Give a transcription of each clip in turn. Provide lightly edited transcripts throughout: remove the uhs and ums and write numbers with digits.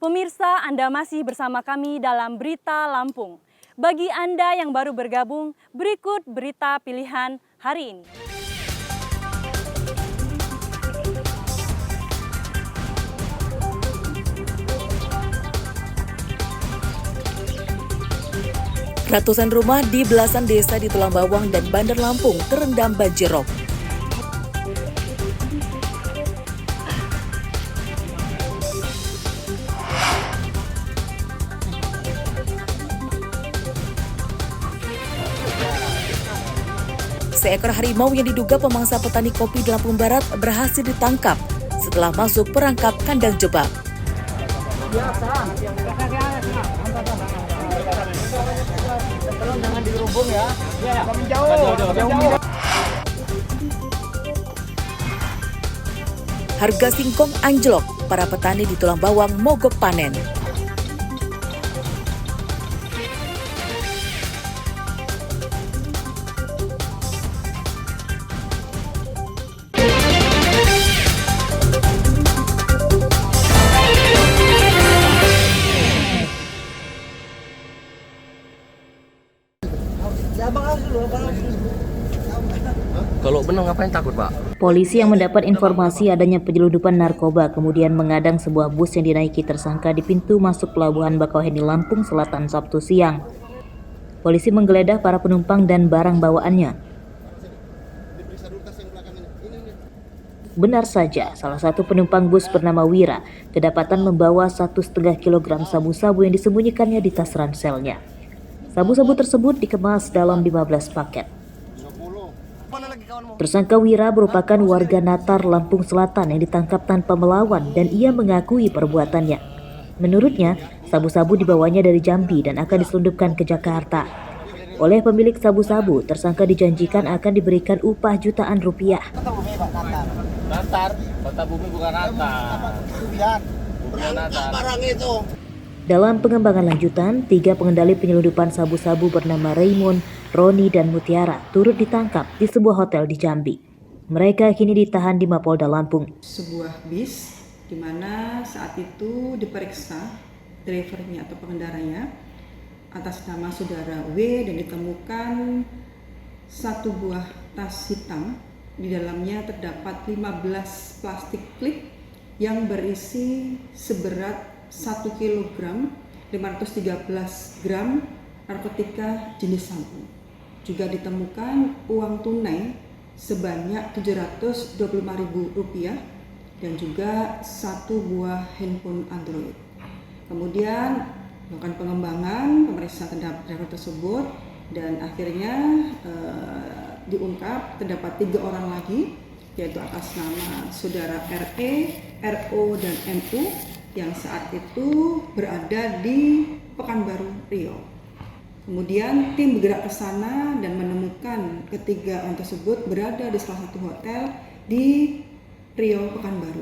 Pemirsa, Anda masih bersama kami dalam Berita Lampung. Bagi Anda yang baru bergabung, berikut berita pilihan hari ini. Ratusan rumah di belasan desa di Tulang Bawang dan Bandar Lampung terendam banjir rob. Seekor harimau yang diduga pemangsa petani kopi di Lampung Barat berhasil ditangkap setelah masuk perangkap kandang jebak. Jangan dirubung ya. Jauh. Harga singkong anjlok, para petani di Tulang Bawang mogok panen. Kalau benar ngapain takut, Pak? Polisi yang mendapat informasi adanya penyelundupan narkoba kemudian mengadang sebuah bus yang dinaiki tersangka di pintu masuk Pelabuhan Bakauheni Lampung Selatan Sabtu siang. Polisi menggeledah para penumpang dan barang bawaannya. Benar saja, salah satu penumpang bus bernama Wira kedapatan membawa 1,5 kg sabu-sabu yang disembunyikannya di tas ranselnya. Sabu-sabu tersebut dikemas dalam 15 paket. Tersangka Wira merupakan warga Natar, Lampung Selatan yang ditangkap tanpa melawan dan ia mengakui perbuatannya. Menurutnya, sabu-sabu dibawanya dari Jambi dan akan diselundupkan ke Jakarta. Oleh pemilik sabu-sabu, tersangka dijanjikan akan diberikan upah jutaan rupiah. Natar, kota bumi bukan Natar. Bukan Natar. Dalam pengembangan lanjutan, 3 pengendali penyelundupan sabu-sabu bernama Raymond, Roni, dan Mutiara turut ditangkap di sebuah hotel di Jambi. Mereka kini ditahan di Mapolda Lampung. Sebuah bis di mana saat itu diperiksa drivernya atau pengendaranya atas nama saudara W dan ditemukan satu buah tas hitam. Di dalamnya terdapat 15 plastik klip yang berisi seberat 1 kg 513 gram narkotika jenis sabu. Juga ditemukan uang tunai sebanyak Rp725.000 dan juga 1 buah handphone Android. Kemudian melakukan pengembangan, pemeriksaan terhadap driver tersebut dan akhirnya diungkap terdapat 3 orang lagi, yaitu atas nama saudara RE, RO, dan MU yang saat itu berada di Pekanbaru, Riau. Kemudian tim bergerak ke sana dan menemukan ketiga orang tersebut berada di salah satu hotel di Riau, Pekanbaru.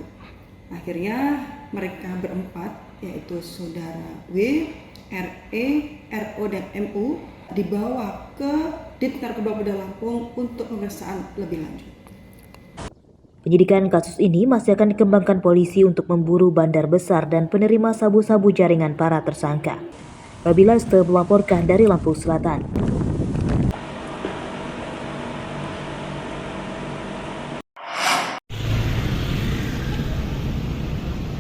Akhirnya mereka berempat, yaitu saudara W, RE, RO, dan MU dibawa ke Dit Narkoba Polda Lampung untuk pemeriksaan lebih lanjut. Penyidikan kasus ini masih akan dikembangkan polisi untuk memburu bandar besar dan penerima sabu-sabu jaringan para tersangka. Babila Ste melaporkan dari Lampung Selatan.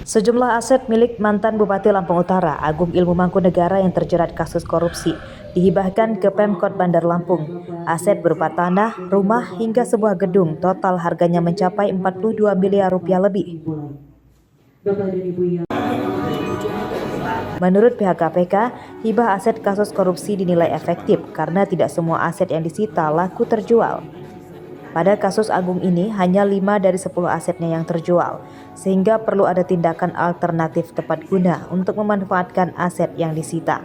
Sejumlah aset milik mantan Bupati Lampung Utara, Agung Ilmu Mangkunegara yang terjerat kasus korupsi, dihibahkan ke Pemkot Bandar Lampung. Aset berupa tanah, rumah, hingga sebuah gedung, total harganya mencapai 42 miliar rupiah lebih. Menurut pihak KPK, hibah aset kasus korupsi dinilai efektif karena tidak semua aset yang disita laku terjual. Pada kasus Agung ini, hanya 5 dari 10 asetnya yang terjual, sehingga perlu ada tindakan alternatif tepat guna untuk memanfaatkan aset yang disita.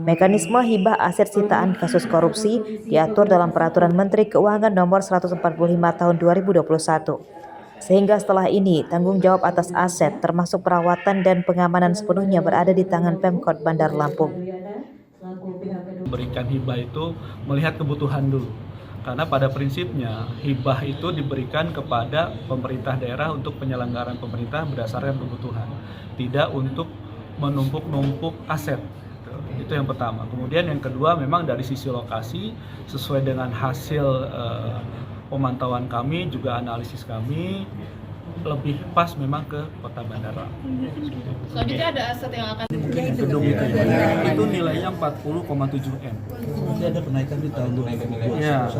Mekanisme hibah aset sitaan kasus korupsi diatur dalam Peraturan Menteri Keuangan Nomor 145 Tahun 2021. Sehingga setelah ini, tanggung jawab atas aset termasuk perawatan dan pengamanan sepenuhnya berada di tangan Pemkot Bandar Lampung. Memberikan hibah itu melihat kebutuhan dulu. Karena pada prinsipnya hibah itu diberikan kepada pemerintah daerah untuk penyelenggaraan pemerintah berdasarkan kebutuhan, tidak untuk menumpuk-numpuk aset. Itu yang pertama. Kemudian yang kedua, memang dari sisi lokasi sesuai dengan hasil pemantauan kami, juga analisis kami, lebih pas memang ke kota bandara. Selanjutnya ada aset yang akan Gedung itu nilainya 40,7 M. Nanti ada kenaikan di tahun 2021. Ya,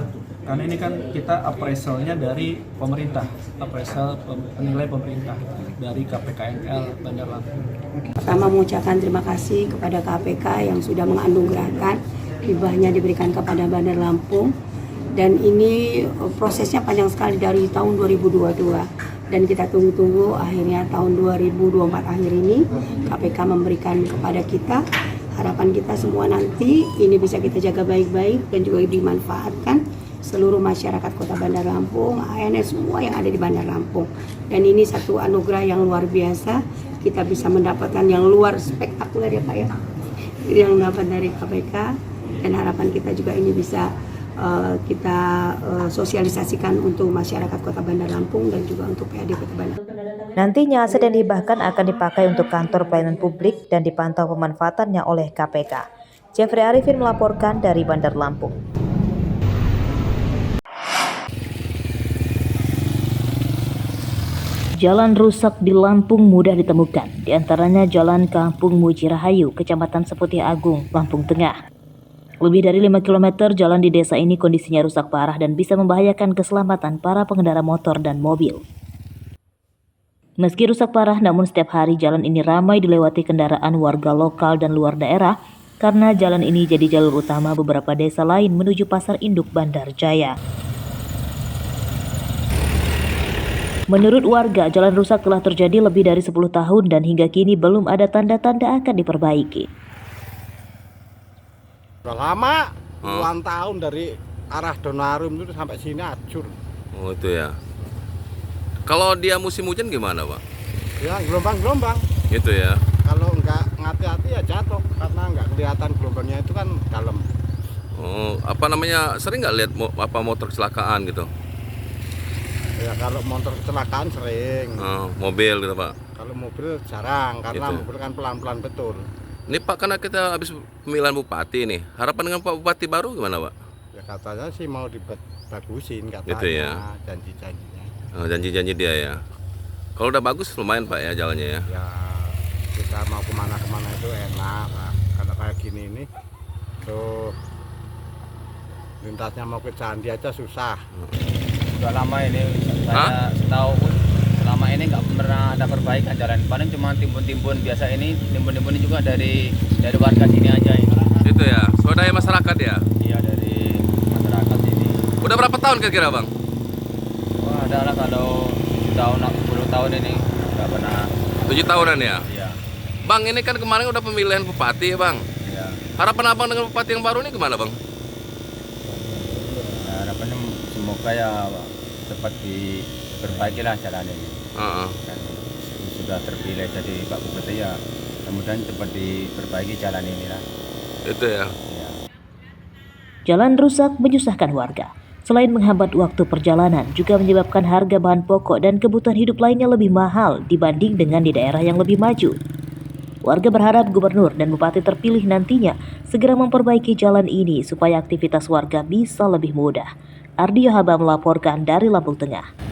karena ini kan kita appraisalnya dari pemerintah, appraisal penilai pemerintah dari KPKNL Bandar Lampung. Pertama mengucapkan terima kasih kepada KPK yang sudah menganugerahkan hibahnya diberikan kepada Bandar Lampung, dan ini prosesnya panjang sekali dari tahun 2022. Dan kita tunggu-tunggu akhirnya tahun 2024 akhir ini KPK memberikan kepada kita. Harapan kita semua nanti ini bisa kita jaga baik-baik dan juga dimanfaatkan seluruh masyarakat Kota Bandar Lampung, ANS semua yang ada di Bandar Lampung. Dan ini satu anugerah yang luar biasa, kita bisa mendapatkan yang luar spektakuler ya Pak ya, yang dapat dari KPK, dan harapan kita juga ini bisa kita sosialisasikan untuk masyarakat Kota Bandar Lampung dan juga untuk PAD Kota Bandar. Nantinya aset yang dihibahkan akan dipakai untuk kantor pelayanan publik dan dipantau pemanfaatannya oleh KPK. Jeffrey Arifin melaporkan dari Bandar Lampung. Jalan rusak di Lampung mudah ditemukan, di antaranya Jalan Kampung Muji Rahayu, Kecamatan Seputih Agung, Lampung Tengah. Lebih dari 5 km jalan di desa ini kondisinya rusak parah dan bisa membahayakan keselamatan para pengendara motor dan mobil. Meski rusak parah, namun setiap hari jalan ini ramai dilewati kendaraan warga lokal dan luar daerah karena jalan ini jadi jalur utama beberapa desa lain menuju Pasar Induk Bandar Jaya. Menurut warga, jalan rusak telah terjadi lebih dari 10 tahun dan hingga kini belum ada tanda-tanda akan diperbaiki. Udah lama, puluhan tahun dari arah Donarum itu sampai sini acur. Oh itu ya. Kalau dia musim hujan gimana Pak? Ya gelombang-gelombang. Gitu ya. Kalau nggak ngati-hati ya jatuh karena nggak kelihatan gelombangnya itu kan dalam. Oh, apa namanya, sering nggak lihat motor kecelakaan gitu? Ya kalau motor kecelakaan sering. Mobil gitu Pak? Kalau mobil jarang karena Gitu. mobil kan pelan-pelan betul. Ini Pak, karena kita habis pemilihan bupati nih, harapan dengan Pak Bupati baru gimana Pak? Ya katanya sih mau dibagusin katanya, Gitu ya. janji-janjinya. Janji-janji dia ya. Kalau udah bagus lumayan Pak ya jalannya ya. Ya kita mau kemana-kemana itu enak Pak. Kalau kayak gini ini tuh lintasnya mau ke Candi aja susah. Sudah lama ini saya tahu pun selama ini nggak pernah ada perbaikan jalan, paling cuma timbun-timbun biasa. Ini timbun-timbun ini juga dari warga sini aja ini. Itu ya, swadaya masyarakat ya? Iya, dari masyarakat sini. Udah berapa tahun kira-kira Bang? Wah, ada lah kalau 7 tahun, 10 tahun ini nggak pernah. 7 tahunan ya? Iya. Bang, ini kan kemarin udah pemilihan bupati ya Bang? Iya. Harapan Abang dengan bupati yang baru ini gimana Bang? Nah, harapannya semoga ya cepat diperbaikilah jalan ini. Kan sudah terpilih jadi Pak Bupati ya, kemudian cepat diperbaiki jalan ini lah. Itu ya. Jalan rusak menyusahkan warga. Selain menghambat waktu perjalanan, juga menyebabkan harga bahan pokok dan kebutuhan hidup lainnya lebih mahal dibanding dengan di daerah yang lebih maju. Warga berharap gubernur dan bupati terpilih nantinya segera memperbaiki jalan ini supaya aktivitas warga bisa lebih mudah. Ardi Yohaba melaporkan dari Lampung Tengah.